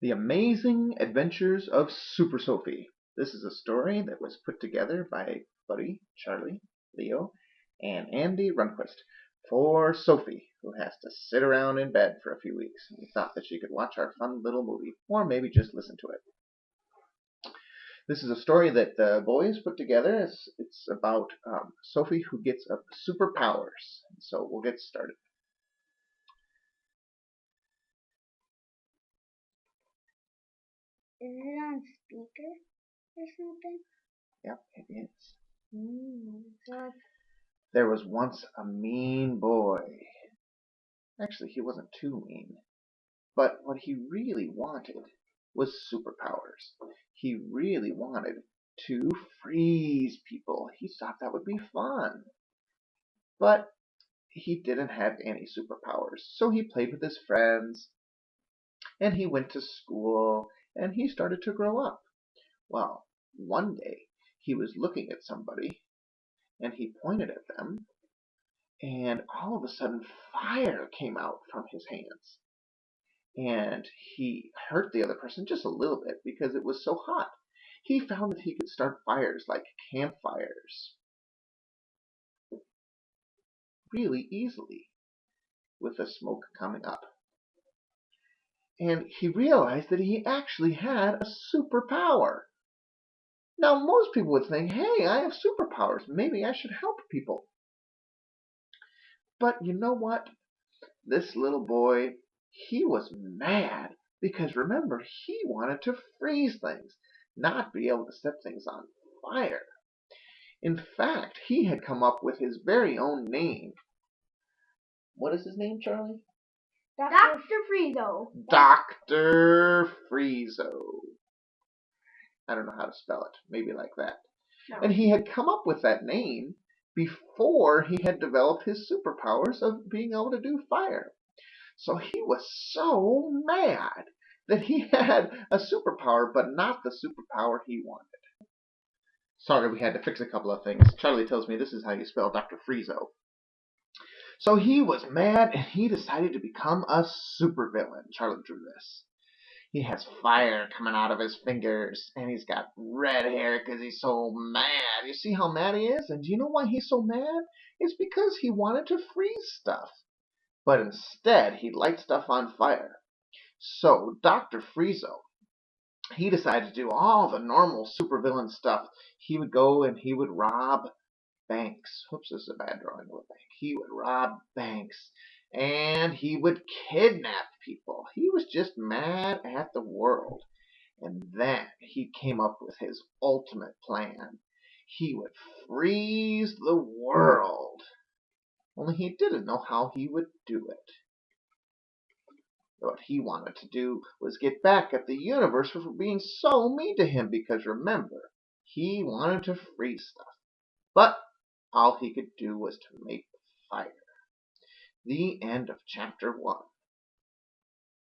The Amazing Adventures of Super Sophie. This is a story that was put together by Buddy, Charlie, Leo, and Andy Runquist for Sophie, who has to sit around in bed for a few weeks. We thought that she could watch our fun little movie, or maybe just listen to it. This is a story that the boys put together. It's about Sophie who gets superpowers. So we'll get started. Is it on speaker or something? Yep, it is. So There was once a mean boy. Actually, he wasn't too mean. But what he really wanted was superpowers. He really wanted to freeze people. He thought that would be fun. But he didn't have any superpowers. So he played with his friends, and he went to school, and he started to grow up. Well, one day he was looking at somebody, and he pointed at them, and all of a sudden fire came out from his hands. And he hurt the other person just a little bit because it was so hot. He found that he could start fires like campfires really easily with the smoke coming up. And he realized that he actually had a superpower. Now, most people would think, hey, I have superpowers. Maybe I should help people. But you know what? This little boy, he was mad because remember, he wanted to freeze things, not be able to set things on fire. In fact, he had come up with his very own name. What is his name, Charlie? Dr. Friezo. Dr. Friezo. I don't know how to spell it. Maybe like that. No. And he had come up with that name before he had developed his superpowers of being able to do fire. So he was so mad that he had a superpower, but not the superpower he wanted. Sorry, we had to fix a couple of things. Charlie tells me this is how you spell Dr. Friezo. So he was mad, and he decided to become a supervillain. Charlie drew this. He has fire coming out of his fingers, and he's got red hair because he's so mad. You see how mad he is? And do you know why he's so mad? It's because he wanted to freeze stuff. But instead, he lights stuff on fire. So Dr. Friezo, he decided to do all the normal supervillain stuff. He would go and he would rob banks. Whoops, this is a bad drawing of a bank. He would rob banks. And he would kidnap people. He was just mad at the world. And then he came up with his ultimate plan. He would freeze the world. Only he didn't know how he would do it. What he wanted to do was get back at the universe for being so mean to him because remember, he wanted to freeze stuff. But all he could do was to make fire. The end of chapter 1.